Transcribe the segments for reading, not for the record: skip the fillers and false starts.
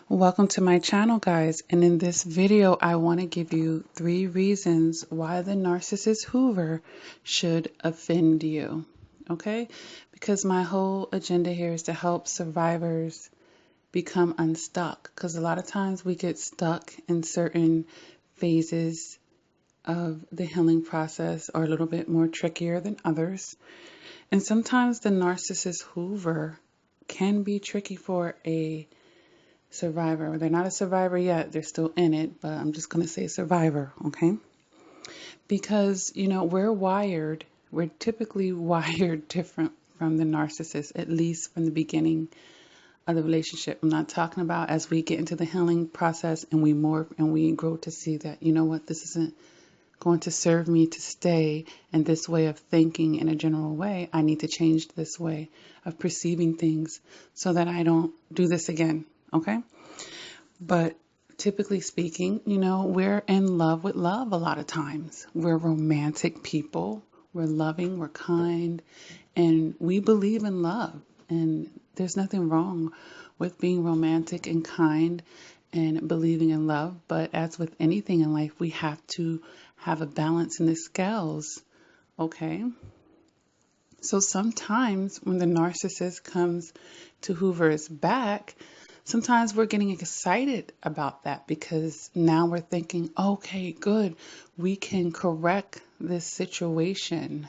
Welcome to my channel, guys, and in this video I want to give you 3 reasons why the Narcissist Hoover should offend you. Okay? Because my whole agenda here is to help survivors become unstuck, because a lot of times we get stuck in certain phases of the healing process or a little bit more trickier than others. And sometimes the Narcissist Hoover can be tricky for a survivor. They're not a survivor yet. They're still in it, but I'm just going to say survivor, okay? Because, we're typically wired different from the narcissist, at least from the beginning of the relationship. I'm not talking about as we get into the healing process and we morph and we grow to see that, this isn't going to serve me to stay in this way of thinking in a general way. I need to change this way of perceiving things so that I don't do this again. Okay. But typically speaking, we're in love with love a lot of times. We're romantic people. We're loving, we're kind, and we believe in love. And there's nothing wrong with being romantic and kind and believing in love. But as with anything in life, we have to have a balance in the scales. Okay. So sometimes when the narcissist comes to Hoover's back, sometimes we're getting excited about that because now we're thinking, okay, good, we can correct this situation.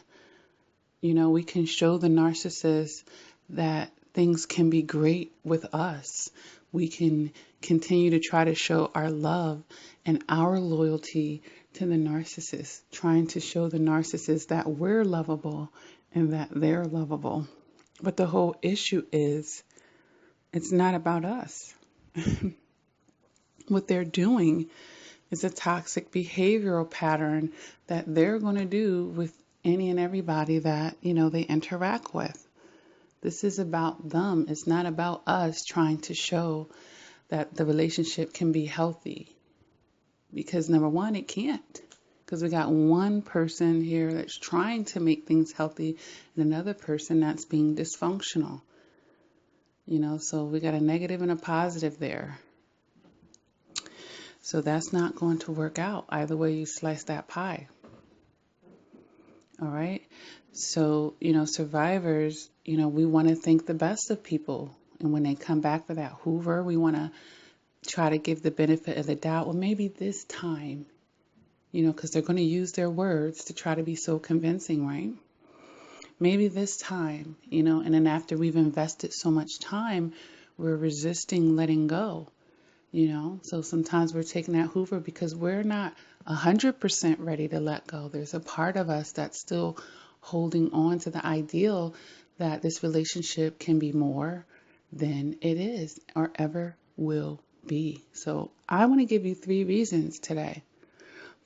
We can show the narcissist that things can be great with us. We can continue to try to show our love and our loyalty to the narcissist, trying to show the narcissist that we're lovable and that they're lovable. But the whole issue is, it's not about us. What they're doing is a toxic behavioral pattern that they're going to do with any and everybody that, they interact with. This is about them. It's not about us trying to show that the relationship can be healthy. Because number one, it can't. Because we got one person here that's trying to make things healthy and another person that's being dysfunctional. So we got a negative and a positive there. So that's not going to work out either way you slice that pie. All right. So, survivors, we want to think the best of people. And when they come back for that Hoover, we want to try to give the benefit of the doubt. Well, maybe this time, because they're going to use their words to try to be so convincing, right? Maybe this time, and then after we've invested so much time, we're resisting letting go, So sometimes we're taking that Hoover because we're not 100% ready to let go. There's a part of us that's still holding on to the ideal that this relationship can be more than it is or ever will be. So I want to give you 3 reasons today.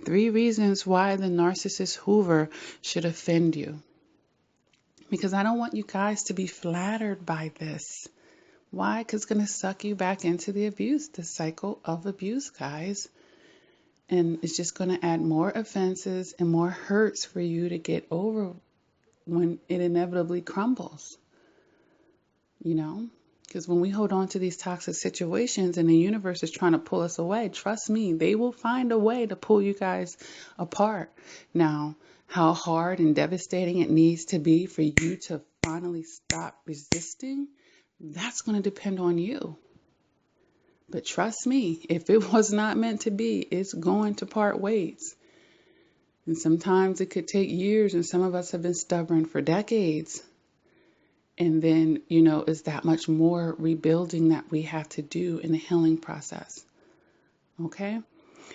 3 reasons why the Narcissist Hoover should offend you. Because I don't want you guys to be flattered by this. Why? Because it's going to suck you back into the abuse, the cycle of abuse, guys. And it's just going to add more offenses and more hurts for you to get over when it inevitably crumbles. Because when we hold on to these toxic situations and the universe is trying to pull us away, trust me, they will find a way to pull you guys apart. Now, how hard and devastating it needs to be for you to finally stop resisting, that's going to depend on you. But trust me, if it was not meant to be, it's going to part ways. And sometimes it could take years, and some of us have been stubborn for decades. And then, is that much more rebuilding that we have to do in the healing process. Okay?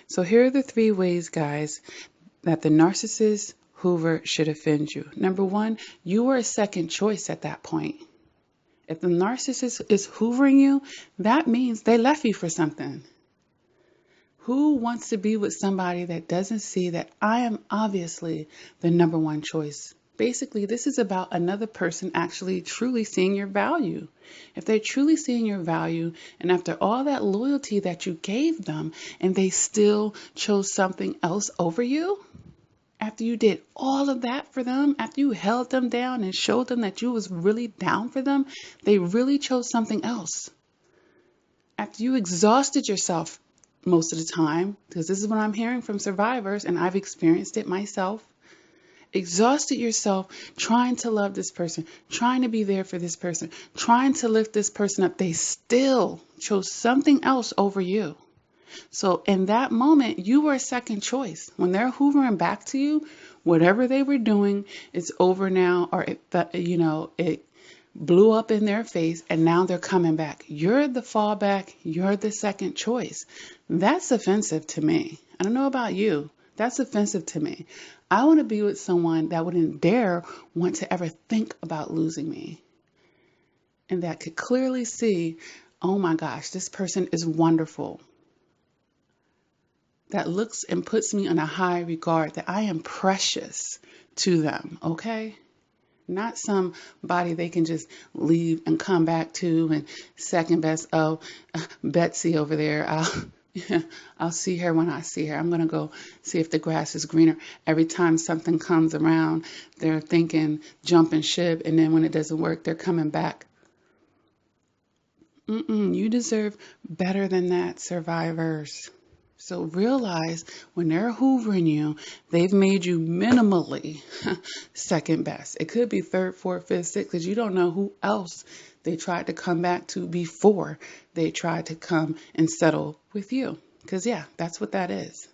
So here are the 3 ways, guys, that the Narcissist Hoover should offend you. Number 1, you are a second choice at that point. If the narcissist is hoovering you, that means they left you for something. Who wants to be with somebody that doesn't see that I am obviously the number 1 choice? Basically, this is about another person actually truly seeing your value. If they're truly seeing your value, and after all that loyalty that you gave them, and they still chose something else over you, after you did all of that for them, after you held them down and showed them that you was really down for them, they really chose something else. after you exhausted yourself most of the time, because this is what I'm hearing from survivors, and I've experienced it myself, exhausted yourself trying to love this person, trying to be there for this person, trying to lift this person up, they still chose something else over you. So in that moment, you were a second choice. When they're hoovering back to you, whatever they were doing, it's over now, or it blew up in their face, and now they're coming back. You're the fallback. You're the second choice. That's offensive to me. I don't know about you. That's offensive to me. I want to be with someone that wouldn't dare want to ever think about losing me, and that could clearly see, oh my gosh, this person is wonderful. That looks and puts me in a high regard, that I am precious to them, okay? Not somebody they can just leave and come back to, and second best, oh, Betsy over there, I'll see her when I see her. I'm going to go see if the grass is greener. Every time something comes around, they're thinking jumping ship, and then when it doesn't work, they're coming back. You deserve better than that, survivors. So realize when they're hoovering you, they've made you minimally second best. It could be third, fourth, fifth, sixth, because you don't know who else they tried to come back to before they tried to come and settle with you. Because yeah, that's what that is.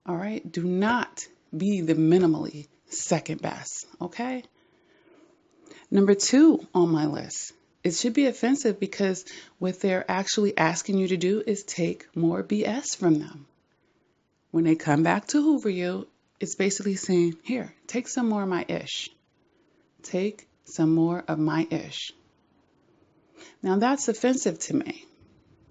All right. Do not be the minimally second best. Okay. Number 2 on my list. It should be offensive because what they're actually asking you to do is take more BS from them. When they come back to hoover you, it's basically saying, here, take some more of my ish. Take some more of my ish. Now that's offensive to me.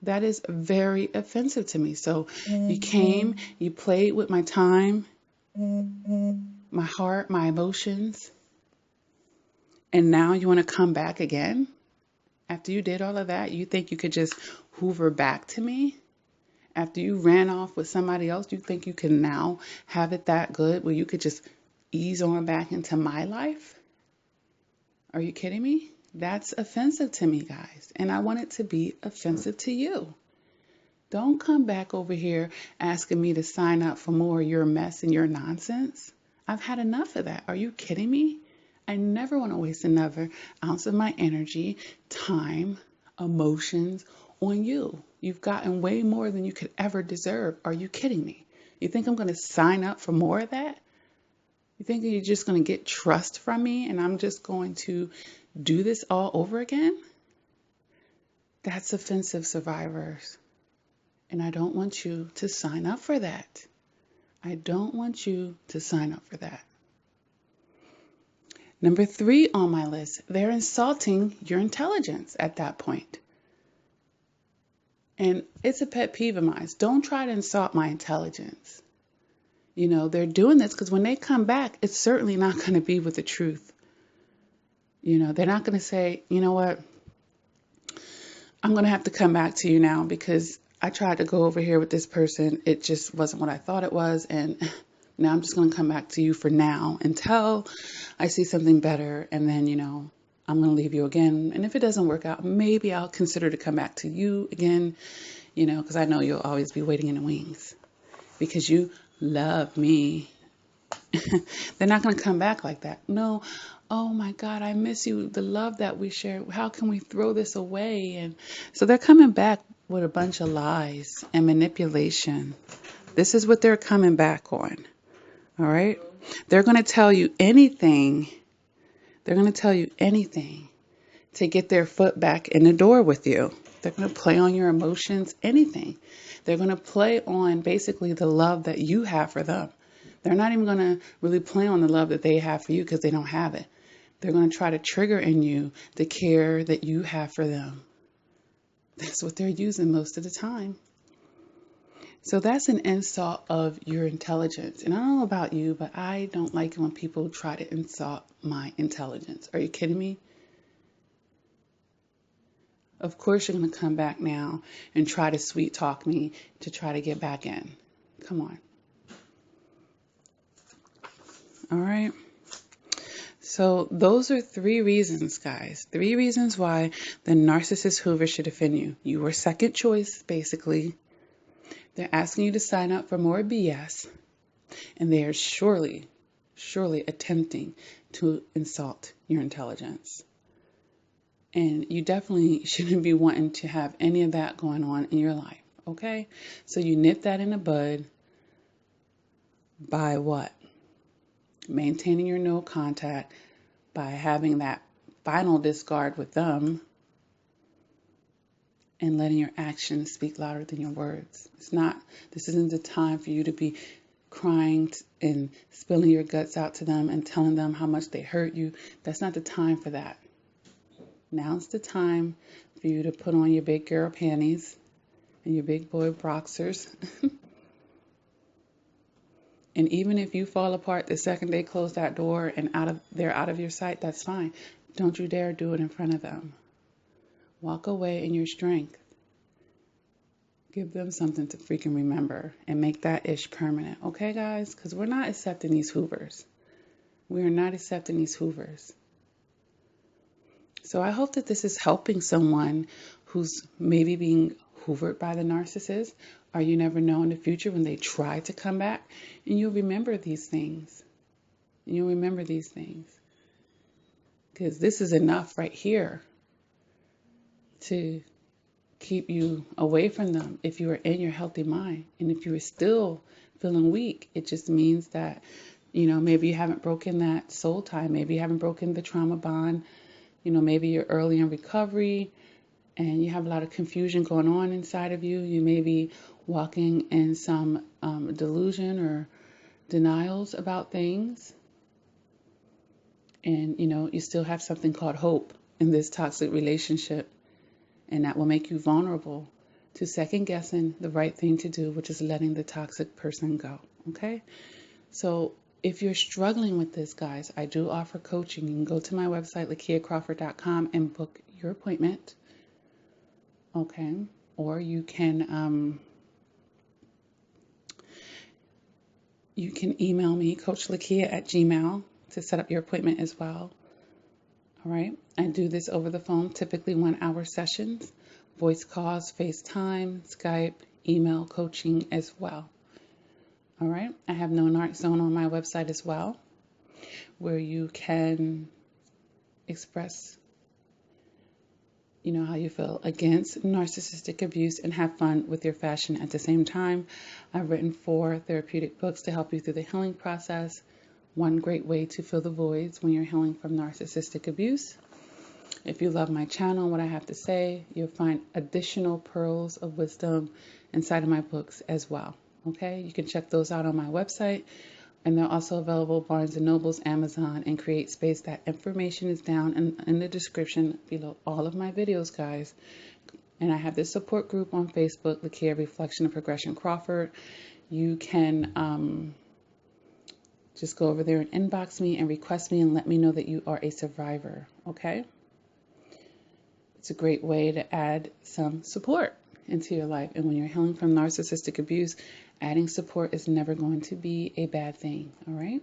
That is very offensive to me. So you came, you played with my time, my heart, my emotions, and now you want to come back again? After you did all of that, you think you could just hoover back to me? After you ran off with somebody else, you think you can now have it that good where you could just ease on back into my life? Are you kidding me? That's offensive to me, guys. And I want it to be offensive to you. Don't come back over here asking me to sign up for more of your mess and your nonsense. I've had enough of that. Are you kidding me? I never want to waste another ounce of my energy, time, emotions on you. You've gotten way more than you could ever deserve. Are you kidding me? You think I'm going to sign up for more of that? You think you're just going to get trust from me and I'm just going to do this all over again? That's offensive, survivors. And I don't want you to sign up for that. I don't want you to sign up for that. Number 3 on my list, they're insulting your intelligence at that point. And it's a pet peeve of mine. Don't try to insult my intelligence. You know, they're doing this because when they come back, it's certainly not going to be with the truth. You know, they're not going to say, you know what, I'm going to have to come back to you now because I tried to go over here with this person. It just wasn't what I thought it was. And now I'm just going to come back to you for now until I see something better. And then, you know, I'm going to leave you again. And if it doesn't work out, maybe I'll consider to come back to you again, you know, because I know you'll always be waiting in the wings because you love me. They're not going to come back like that. No. Oh my God, I miss you. The love that we share. How can we throw this away? And so they're coming back with a bunch of lies and manipulation. This is what they're coming back on. All right. They're going to tell you anything. They're going to tell you anything to get their foot back in the door with you. They're going to play on your emotions, anything. They're going to play on basically the love that you have for them. They're not even going to really play on the love that they have for you because they don't have it. They're going to try to trigger in you the care that you have for them. That's what they're using most of the time. So that's an insult of your intelligence. And I don't know about you, but I don't like it when people try to insult my intelligence. Are you kidding me? Of course you're going to come back now and try to sweet talk me to try to get back in. Come on. All right. So those are three reasons, guys. Three reasons why the Narcissist Hoover should offend you. You were second choice, basically. They're asking you to sign up for more BS. And they are surely attempting to insult your intelligence. And you definitely shouldn't be wanting to have any of that going on in your life, okay? So you nip that in the bud by what? Maintaining your no contact, by having that final discard with them, and letting your actions speak louder than your words. This isn't the time for you to be crying and spilling your guts out to them and telling them how much they hurt you. That's not the time for that. Now's the time for you to put on your big girl panties and your big boy boxers. And even if you fall apart the second they close that door and they're out of your sight, that's fine. Don't you dare do it in front of them. Walk away in your strength. Give them something to freaking remember and make that ish permanent. Okay, guys? Because we're not accepting these Hoovers. We are not accepting these Hoovers. So I hope that this is helping someone who's maybe being hoovered by the narcissist, or you never know in the future when they try to come back, and you'll remember these things. You'll remember these things. Because this is enough right here to keep you away from them if you are in your healthy mind. And if you are still feeling weak, it just means that, maybe you haven't broken that soul tie. Maybe you haven't broken the trauma bond. Maybe you're early in recovery and you have a lot of confusion going on inside of you. You may be walking in some delusion or denials about things. And, you still have something called hope in this toxic relationship. And that will make you vulnerable to second guessing the right thing to do, which is letting the toxic person go. Okay? So if you're struggling with this, guys, I do offer coaching. You can go to my website, LakiaCrawford.com, and book your appointment. Okay? Or you can email me, CoachLakia@gmail.com, to set up your appointment as well. All right. I do this over the phone, typically 1-hour sessions, voice calls, FaceTime, Skype, email coaching as well. All right. I have No Narc Zone on my website as well, where you can express, how you feel against narcissistic abuse and have fun with your fashion at the same time. I've written 4 therapeutic books to help you through the healing process. One great way to fill the voids when you're healing from narcissistic abuse. If you love my channel and what I have to say, you'll find additional pearls of wisdom inside of my books as well. Okay, you can check those out on my website, and they're also available Barnes & Nobles, Amazon, and Create Space. That information is down in the description below all of my videos, guys. And I have this support group on Facebook, Lakia Reflection of Progression Crawford. You can just go over there and inbox me and request me and let me know that you are a survivor, okay? It's a great way to add some support into your life. And when you're healing from narcissistic abuse, adding support is never going to be a bad thing, all right?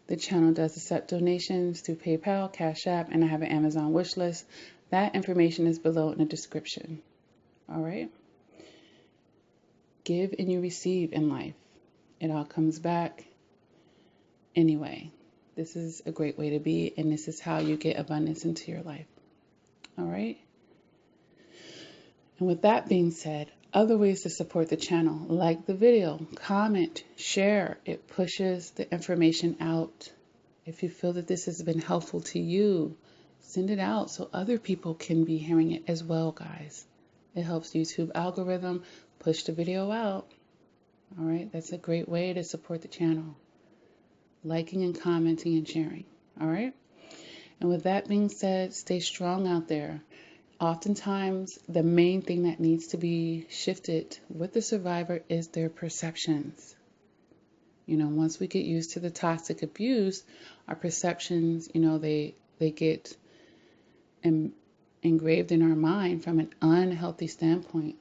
The channel does accept donations through PayPal, Cash App, and I have an Amazon wish list. That information is below in the description, all right? Give and you receive in life. It all comes back anyway. This is a great way to be, and this is how you get abundance into your life. All right? And with that being said, other ways to support the channel: like the video, comment, share. It pushes the information out. If you feel that this has been helpful to you, send it out so other people can be hearing it as well, guys. It helps YouTube algorithm push the video out. All right, that's a great way to support the channel. Liking and commenting and sharing. All right. And with that being said, stay strong out there. Oftentimes, the main thing that needs to be shifted with the survivor is their perceptions. Once we get used to the toxic abuse, our perceptions, they get engraved in our mind from an unhealthy standpoint.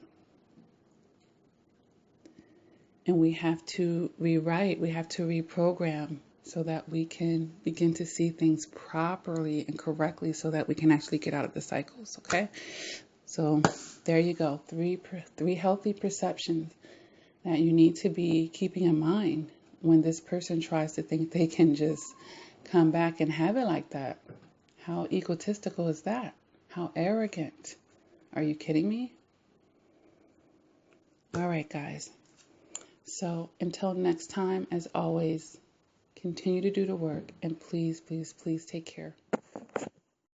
And we have to rewrite, we have to reprogram so that we can begin to see things properly and correctly so that we can actually get out of the cycles, okay? So there you go. Three healthy perceptions that you need to be keeping in mind when this person tries to think they can just come back and have it like that. How egotistical is that? How arrogant. Are you kidding me? All right, guys. So until next time, as always, continue to do the work and please, please, please take care.